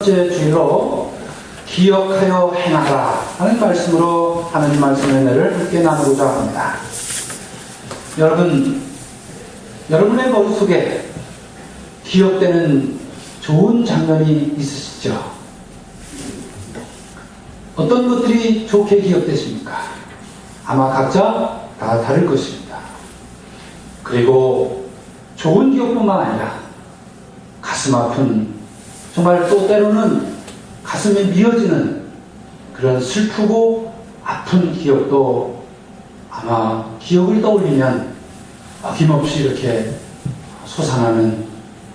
번째 주의로 기억하여 행하라 하는 말씀으로 하나님 말씀의 은혜를 함께 나누고자 합니다. 여러분의 머릿속에 기억되는 좋은 장면이 있으시죠? 어떤 것들이 좋게 기억되십니까? 아마 각자 다 다를 것입니다. 그리고 좋은 기억뿐만 아니라 가슴 아픈, 정말 또 때로는 가슴이 미어지는 그런 슬프고 아픈 기억도 아마 기억을 떠올리면 어김없이 이렇게 솟아나는,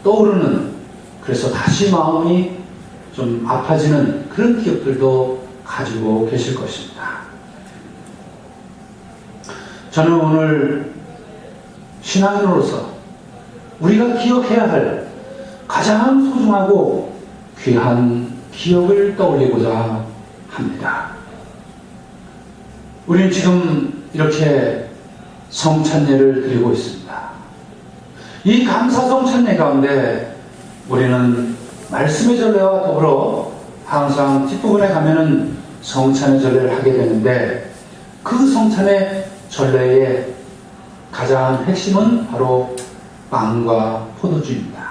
떠오르는, 그래서 다시 마음이 좀 아파지는 그런 기억들도 가지고 계실 것입니다. 저는 오늘 신앙인으로서 우리가 기억해야 할 가장 소중하고 귀한 기억을 떠올리고자 합니다. 우리는 지금 이렇게 성찬례를 드리고 있습니다. 이 감사성 찬례 가운데 우리는 말씀의 전례와 더불어 항상 뒷부분에 가면은 성찬의 전례를 하게 되는데, 그 성찬의 전례의 가장 핵심은 바로 빵과 포도주입니다.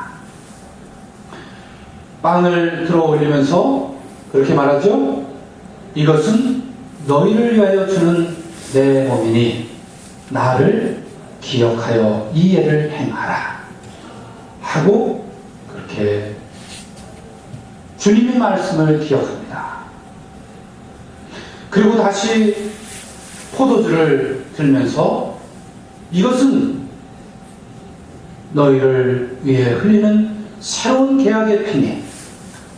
빵을 들어 올리면서 그렇게 말하죠. 이것은 너희를 위하여 주는 내 몸이니 나를 기억하여 이 예를 행하라 하고, 그렇게 주님의 말씀을 기억합니다. 그리고 다시 포도주를 들면서 이것은 너희를 위해 흘리는 새로운 계약의 피니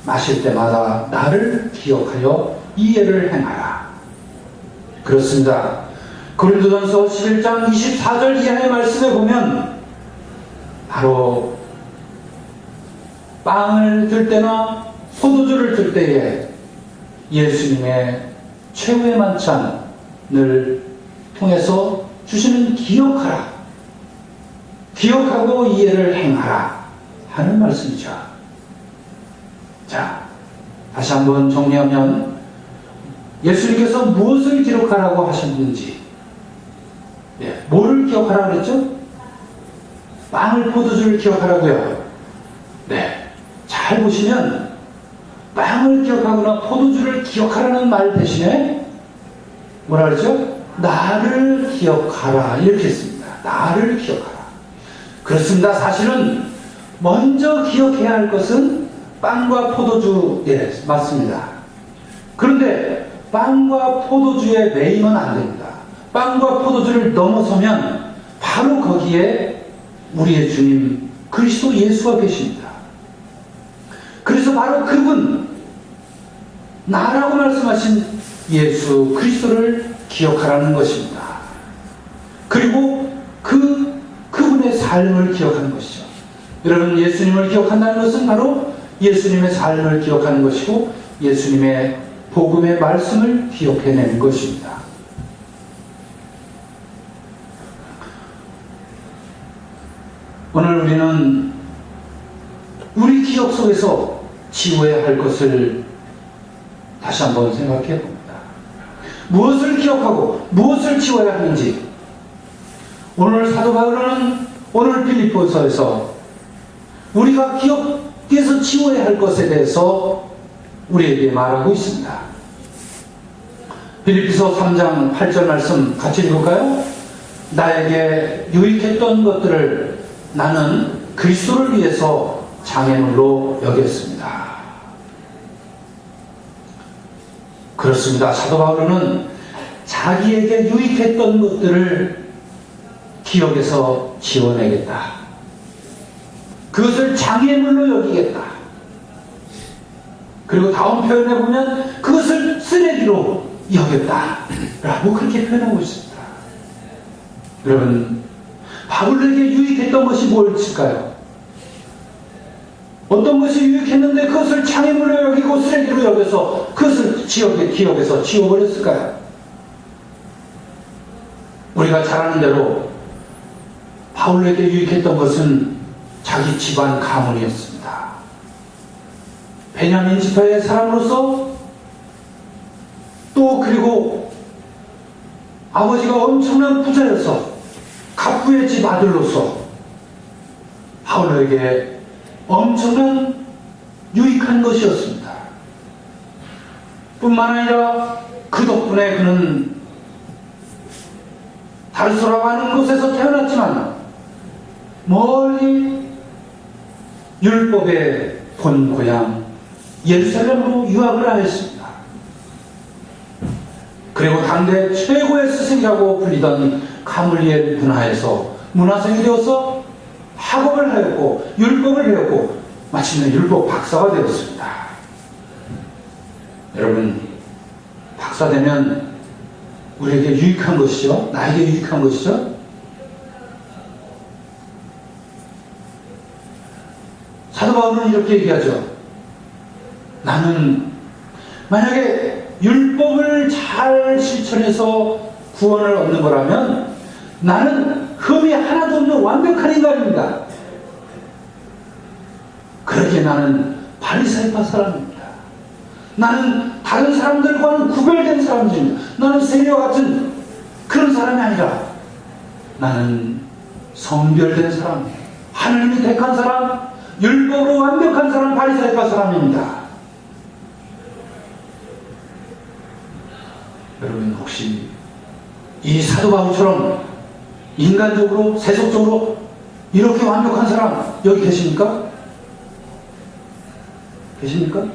마실 때마다 나를 기억하여 이 예를 행하라. 그렇습니다. 고린도전서 11장 24절 이하의 말씀에 보면 바로 빵을 들 때나 포도주를 들 때에 예수님의 최후의 만찬을 통해서 주시는 기억하라, 기억하고 이해를 행하라 하는 말씀이죠. 자, 다시 한번 정리하면 예수님께서 무엇을 기록하라고 하셨는지, 뭐를 기억하라고 그랬죠? 빵을, 포도주를 기억하라고요. 네, 잘 보시면 빵을 기억하거나 포도주를 기억하라는 말 대신에 뭐라 그랬죠? 나를 기억하라 이렇게 했습니다. 나를 기억하라. 그렇습니다. 사실은 먼저 기억해야 할 것은 빵과 포도주, 맞습니다. 그런데 빵과 포도주의 매이면 안 됩니다. 빵과 포도주를 넘어서면 바로 거기에 우리의 주님 그리스도 예수가 계십니다. 그래서 바로 그분, 나라고 말씀하신 예수 그리스도를 기억하라는 것입니다. 그리고 그분의 삶을 기억하는 것이죠. 여러분, 예수님을 기억한다는 것은 바로 예수님의 삶을 기억하는 것이고 예수님의 복음의 말씀을 기억해내는 것입니다. 오늘 우리는 우리 기억 속에서 지워야 할 것을 다시 한번 생각해 봅니다. 무엇을 기억하고 무엇을 지워야 하는지, 오늘 사도 바울은 오늘 빌립보서에서 우리가 기억에서 지워야 할 것에 대해서 우리에게 말하고 있습니다. 빌립보서 3장 8절 말씀 같이 읽을까요? 나에게 유익했던 것들을 나는 그리스도를 위해서 장애물로 여겼습니다. 그렇습니다. 사도 바울은 자기에게 유익했던 것들을 기억에서 지워내겠다. 그것을 장애물로 여기겠다. 그리고 다음 표현에 보면 그것을 쓰레기로 여겼다 라고 그렇게 표현하고 있습니다. 여러분, 바울에게 유익했던 것이 무엇일까요? 어떤 것이 유익했는데 그것을 장애물로 여기고 쓰레기로 여겨서 그것을 기억에서 지워버렸을까요? 우리가 잘 아는 대로 바울에게 유익했던 것은 자기 집안 가문이었습니다. 베냐민 지파의 사람으로서, 또 그리고 아버지가 엄청난 부자여서 갑부의 집 아들로서 바울에게 엄청난 유익한 것이었습니다. 뿐만 아니라 그 덕분에 그는 다르소라고 하는 곳에서 태어났지만 멀리 율법의 본 고향 예루살렘으로 유학을 하였습니다. 그리고 당대 최고의 스승이라고 불리던 가물리엘 문화에서 문화생이 되어서 학업을 하였고 율법을 배웠고 마침내 율법 박사가 되었습니다. 여러분, 박사 되면 우리에게 유익한 것이죠? 나에게 유익한 것이죠? 사도 바울은 이렇게 얘기하죠. 나는 만약에 율법을 잘 실천해서 구원을 얻는 거라면 나는 흠이 하나도 없는 완벽한 인간입니다. 그렇게 나는 바리새파 사람입니다. 나는 다른 사람들과는 구별된 사람입니다. 나는 세리와 같은 그런 사람이 아니라 나는 성별된 사람, 하나님이 택한 사람, 율법으로 완벽한 사람, 바리새파 사람입니다. 여러분, 혹시 이 사도 바울처럼 인간적으로, 세속적으로 이렇게 완벽한 사람 여기 계십니까? 계십니까?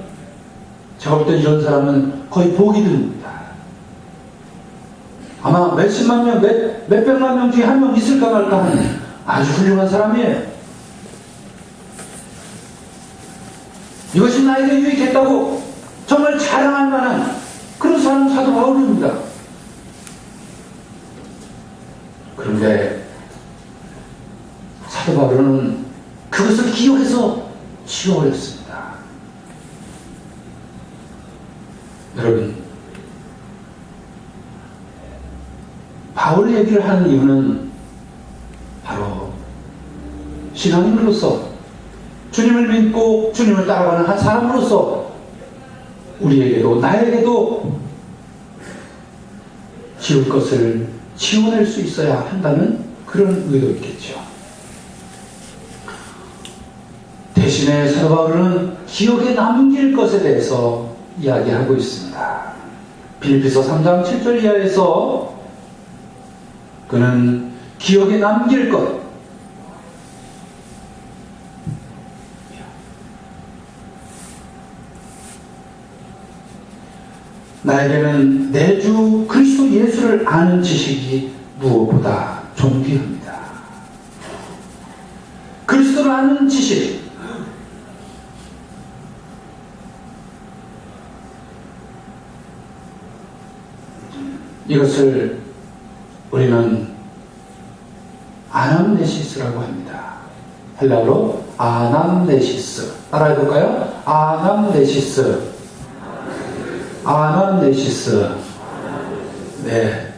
제가 볼 때 이런 사람은 거의 보기 드뭅니다. 아마 몇십만 명, 몇백만 명 중에 한 명 있을까 말까 하는 아주 훌륭한 사람이에요. 이것이 나에게 유익했다고 정말 자랑할 만한 그런 사람 사도 바울입니다. 그런데 사도 바울은 그것을 기억해서 지워버렸습니다. 여러분, 바울 얘기를 하는 이유는 바로 신앙인으로서, 주님을 믿고 주님을 따라가는 한 사람으로서 우리에게도 나에게도 지울 것을 지워낼 수 있어야 한다는 그런 의도였겠죠. 대신에 사도 바울은 기억에 남길 것에 대해서 이야기하고 있습니다. 빌립보서 3장 7절 이하에서 그는 기억에 남길 것, 나에게는 내 주 그리스도 예수를 아는 지식이 무엇보다 존귀합니다. 그리스도를 아는 지식, 이것을 우리는 아남네시스라고 합니다. 헬라어로 아남네시스. 따라해볼까요? 아남네시스. 아남네시스. 네.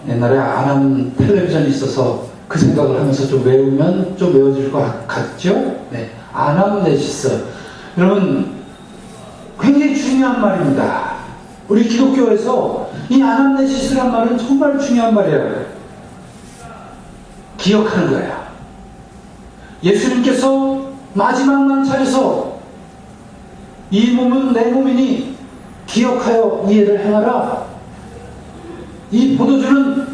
옛날에 아남 텔레비전이 있어서 그 생각을 하면서 좀 외우면 좀 외워질 것 같죠? 네. 아남네시스. 여러분, 굉장히 중요한 말입니다. 우리 기독교에서 이 아남네시스란 말은 정말 중요한 말이에요. 기억하는 거예요. 예수님께서 마지막 만찬에서 이 몸은 내 몸이니 기억하여 이해를 행하라. 이 포도주는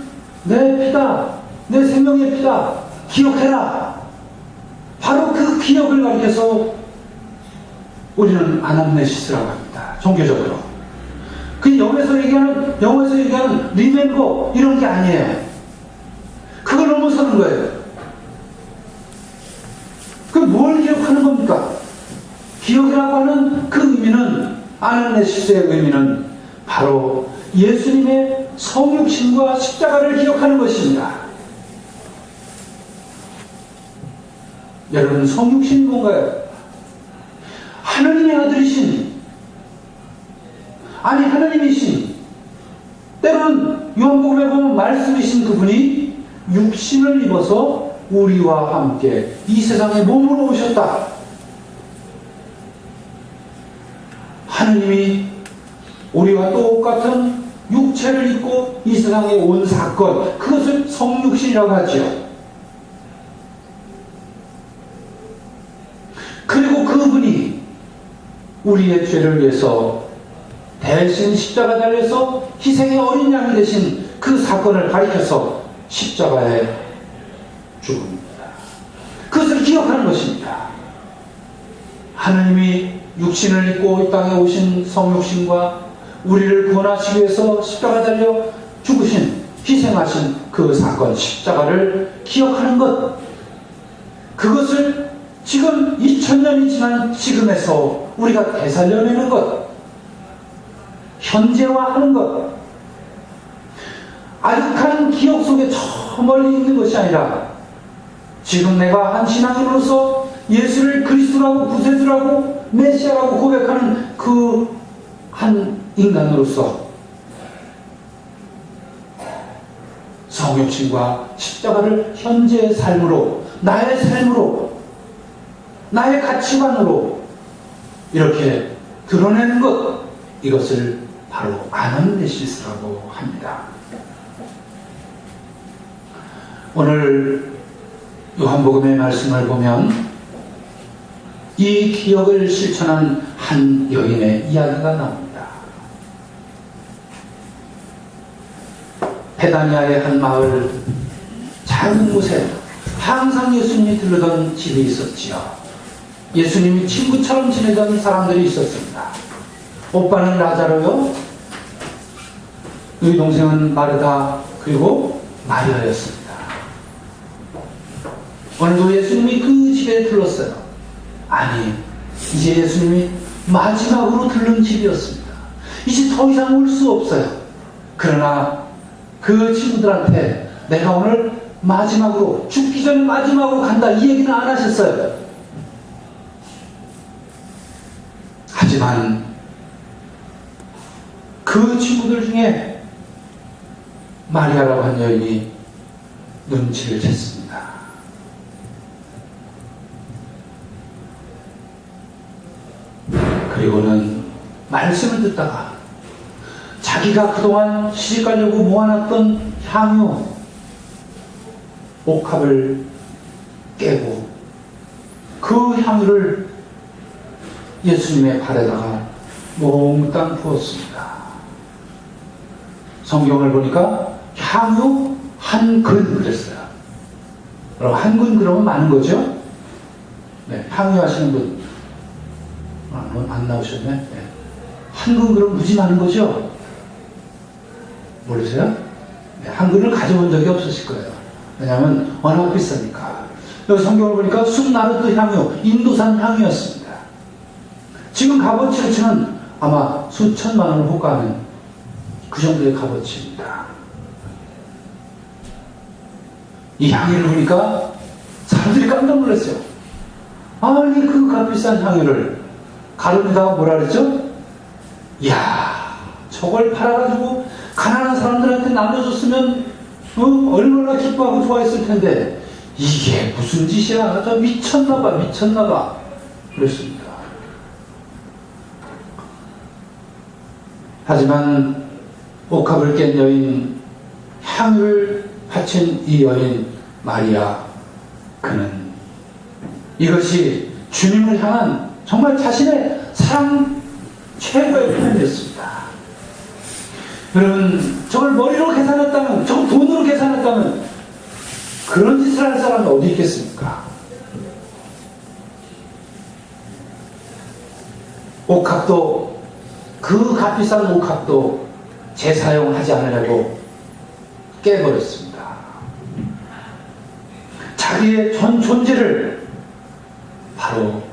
내 피다, 내 생명의 피다, 기억해라. 바로 그 기억을 가리켜서 우리는 아남네시스라고 합니다. 종교적으로. 그 영어에서 얘기하는 리멤버 이런 게 아니에요. 그걸 넘어서는 거예요. 그 뭘 기억하는 겁니까? 기억이라고 하는 그 의미는, 아남네시스의 의미는 바로 예수님의 성육신과 십자가를 기억하는 것입니다. 여러분, 성육신이 뭔가요? 하나님의 아들이신, 아니 하나님이신, 때로는 요한복음에 보면 말씀이신 그분이 육신을 입어서 우리와 함께 이 세상에 몸으로 오셨다. 하느님이 우리와 똑같은 육체를 입고 이 세상에 온 사건, 그것을 성육신이라고 하죠. 그리고 그분이 우리의 죄를 위해서 대신 십자가 달려서 희생의 어린 양이 되신 그 사건을 가리켜서 십자가에 죽습니다. 그것을 기억하는 것입니다. 하느님이 육신을 입고 이 땅에 오신 성육신과 우리를 구원하시기 위해서 십자가 달려 죽으신, 희생하신 그 사건, 십자가를 기억하는 것, 그것을 지금 2000년이 지난 지금에서 우리가 되살려내는 것, 현재화하는 것, 아득한 기억 속에 저 멀리 있는 것이 아니라 지금 내가 한 신앙인으로서 예수를 그리스도라고 구세주라고 메시아라고 고백하는 그 한 인간으로서 성육신과 십자가를 현재의 삶으로, 나의 삶으로, 나의 가치관으로 이렇게 드러내는 것, 이것을 바로 아나무네시스라고 합니다. 오늘 요한복음의 말씀을 보면 이 기억을 실천한 한 여인의 이야기가 나옵니다. 베다니아의 한 마을 작은 곳에 항상 예수님이 들르던 집이 있었지요. 예수님이 친구처럼 지내던 사람들이 있었습니다. 오빠는 라자로요, 너희 동생은 마르다, 그리고 마리아였습니다. 오늘도 예수님이 그 집에 들렀어요. 아니, 이제 예수님이 마지막으로 들른 집이었습니다. 이제 더 이상 올 수 없어요. 그러나 그 친구들한테 내가 오늘 마지막으로, 죽기 전에 마지막으로 간다, 이 얘기는 안 하셨어요. 하지만 그 친구들 중에 마리아라고 한 여인이 눈치를 챘습니다. 그리고는 말씀을 듣다가 자기가 그동안 시집가려고 모아놨던 향유, 옥합을 깨고 그 향유를 예수님의 발에다가 몽땅 부었습니다. 성경을 보니까 향유 한 근 그랬어요. 그럼 한 근 그러면 많은 거죠? 네, 향유 하시는 분 안 나오셨네. 네. 한 근 그럼 무지 많은 거죠? 모르세요? 네, 한 근을 가져본 적이 없으실 거예요. 왜냐하면 워낙 비싸니까. 여기 성경을 보니까 숲나루트 향유, 인도산 향유였습니다. 지금 값어치로 치면 아마 수천만 원을 호가하는 그 정도의 값어치입니다. 이 향유를 보니까 사람들이 깜짝 놀랐어요. 아니, 그 값비싼 향유를 가론유다가 뭐라 그랬죠? 이야, 저걸 팔아가지고 가난한 사람들한테 나눠줬으면 얼마나 기뻐하고 좋아했을 텐데 이게 무슨 짓이야? 저 미쳤나봐, 미쳤나봐. 그랬습니다. 하지만 옥합을 깬 여인, 향유를 바친 이 여인 마리아, 그는 이것이 주님을 향한 정말 자신의 사랑 최고의 표현이었습니다. 여러분, 저걸 머리로 계산했다면, 저걸 돈으로 계산했다면 그런 짓을 할 사람이 어디 있겠습니까? 옥합도, 그 값비싼 옥합도 재사용하지 않으려고 깨버렸습니다. 자기의 전 존재를 바로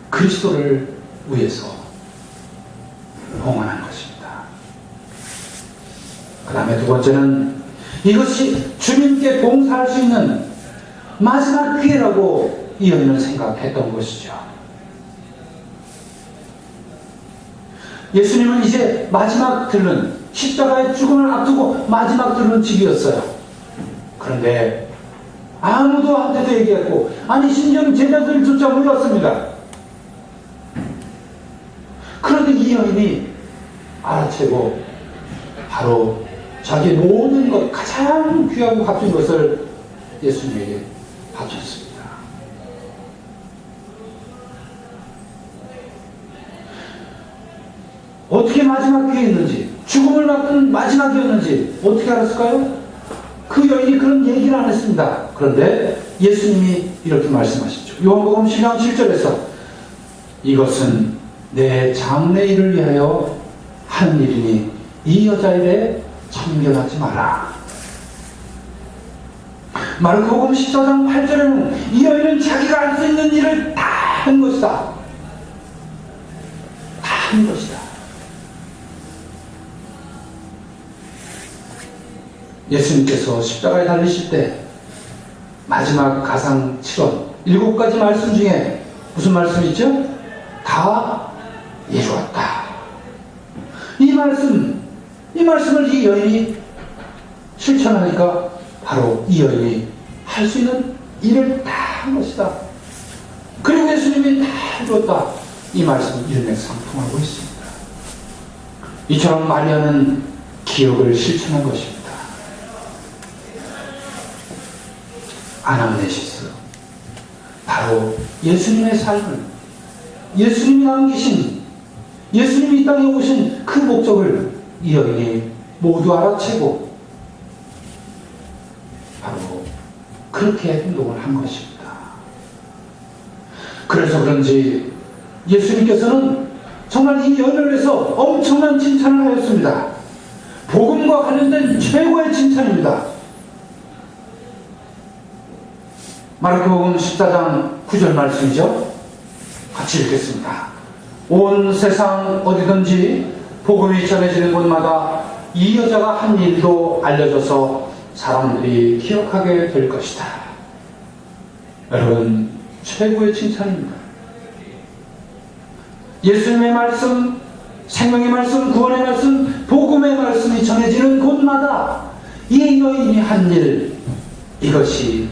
그리스도를 위해서 봉헌한 것입니다. 그 다음에 두 번째는 이것이 주님께 봉사할 수 있는 마지막 기회라고 이 여인은 생각했던 것이죠. 예수님은 이제 마지막 들른, 십자가의 죽음을 앞두고 마지막 들른 집이었어요. 그런데 아무도 한테도 얘기했고, 아니 심지어는 제자들조차 몰랐습니다. 그런데 이 이 여인이 알아채고 바로 자기의 모든 것, 가장 귀하고 값진 것을 예수님에게 바쳤습니다. 어떻게 마지막 기회에 있는지, 죽음을 맞은 마지막이었는지 어떻게 알았을까요? 그 여인이 그런 얘기를 안 했습니다. 그런데 예수님이 이렇게 말씀하시죠. 요한복음 10장 7절에서 이것은 내 장래일을 위하여 하는 일이니 이 여자에 참견하지 마라. 마르코복음 14장 8절에는 이 여인은 자기가 할 수 있는 일을 다 한 것이다. 다 한 것이다. 예수님께서 십자가에 달리실 때 마지막 가상 7원 7가지 말씀 중에 무슨 말씀이 있죠? 다 이루었다. 이 말씀을 이 여인이 실천하니까 바로 이 여인이 할 수 있는 일을 다 한 것이다. 그리고 예수님이 다 이루었다. 이 말씀은 일맥상통하고 있습니다. 이처럼 마리아는 기억을 실천한 것입니다. 아남네시스, 바로 예수님의 삶을, 예수님이 남기신, 예수님이 이 땅에 오신 그 목적을 이 여인이 모두 알아채고 바로 그렇게 행동을 한 것입니다. 그래서 그런지 예수님께서는 정말 이 여인을 위해서 엄청난 칭찬을 하였습니다. 복음과 관련된 최고의 칭찬입니다. 마르코복음 14장 9절 말씀이죠. 같이 읽겠습니다. 온 세상 어디든지 복음이 전해지는 곳마다 이 여자가 한 일도 알려져서 사람들이 기억하게 될 것이다. 여러분, 최고의 칭찬입니다. 예수님의 말씀, 생명의 말씀, 구원의 말씀, 복음의 말씀이 전해지는 곳마다 이 여인이 한 일, 이것이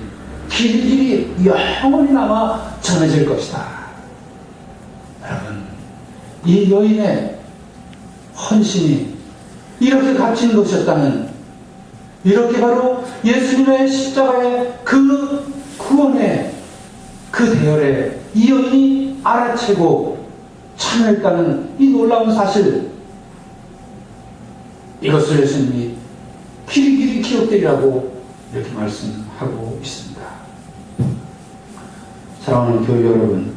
길이 영원히 남아 전해질 것이다. 여러분, 이 여인의 헌신이 이렇게 값진 것이었다면, 이렇게 바로 예수님의 십자가의 그 구원의 그 대열에 이 여인이 알아채고 참여했다는 이 놀라운 사실, 이것을 예수님이 길이 기억되리라고 이렇게 말씀하고 있습니다. 사랑하는 교회 여러분,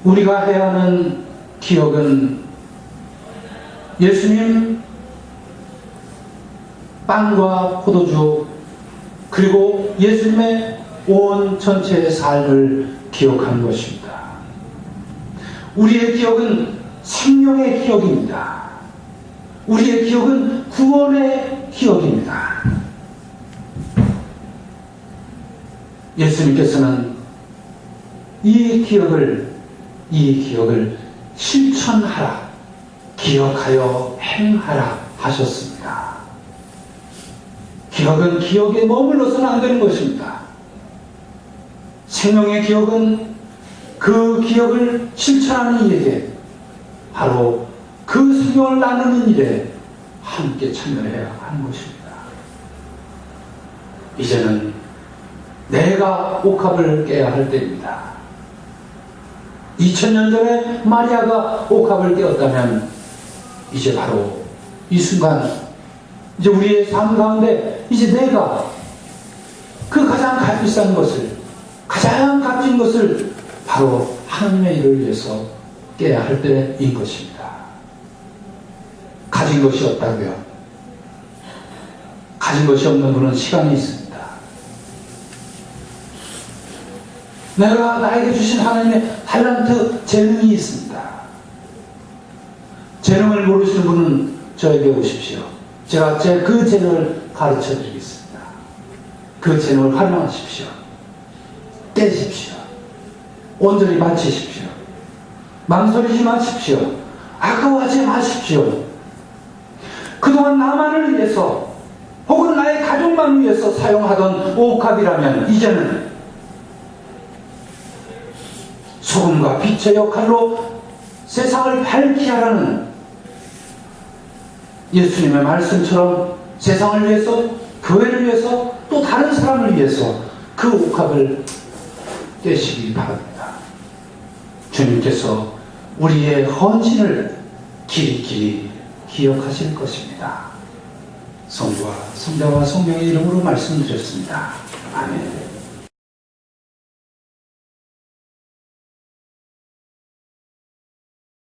우리가 해야 하는 기억은 예수님 빵과 포도주, 그리고 예수님의 온 전체의 삶을 기억하는 것입니다. 우리의 기억은 생명의 기억입니다. 우리의 기억은 구원의 기억입니다. 예수님께서는 이 기억을 실천하라, 기억하여 행하라 하셨습니다. 기억은 기억에 머물러서는 안 되는 것입니다. 생명의 기억은 그 기억을 실천하는 이에게, 바로 그 생명을 나누는 일에 함께 참여해야 하는 것입니다. 이제는 내가 옥합을 깨야 할 때입니다. 2000년 전에 마리아가 옥합을 깨었다면 이제 바로 이 순간, 이제 우리의 삶 가운데 이제 내가 그 가장 값비싼 것을, 가장 값진 것을 바로 하나님의 일을 위해서 깨야 할 때인 것입니다. 가진 것이 없다고요? 가진 것이 없는 분은 시간이 있습니다. 내가 나에게 주신 하나님의 달란트, 재능이 있습니다. 재능을 모르시는 분은 저에게 오십시오. 제가 그 재능을 가르쳐 드리겠습니다. 그 재능을 활용하십시오. 깨십시오. 온전히 바치십시오. 망설이지 마십시오. 아까워하지 마십시오. 그동안 나만을 위해서 혹은 나의 가족만 위해서 사용하던 옥합이라면 이제는 소금과 빛의 역할로 세상을 밝게 하라는 예수님의 말씀처럼 세상을 위해서, 교회를 위해서, 또 다른 사람을 위해서 그 옥합을 떼시기 바랍니다. 주님께서 우리의 헌신을 길이 기억하실 것입니다. 성부와 성자와 성령의 이름으로 말씀드렸습니다. 아멘.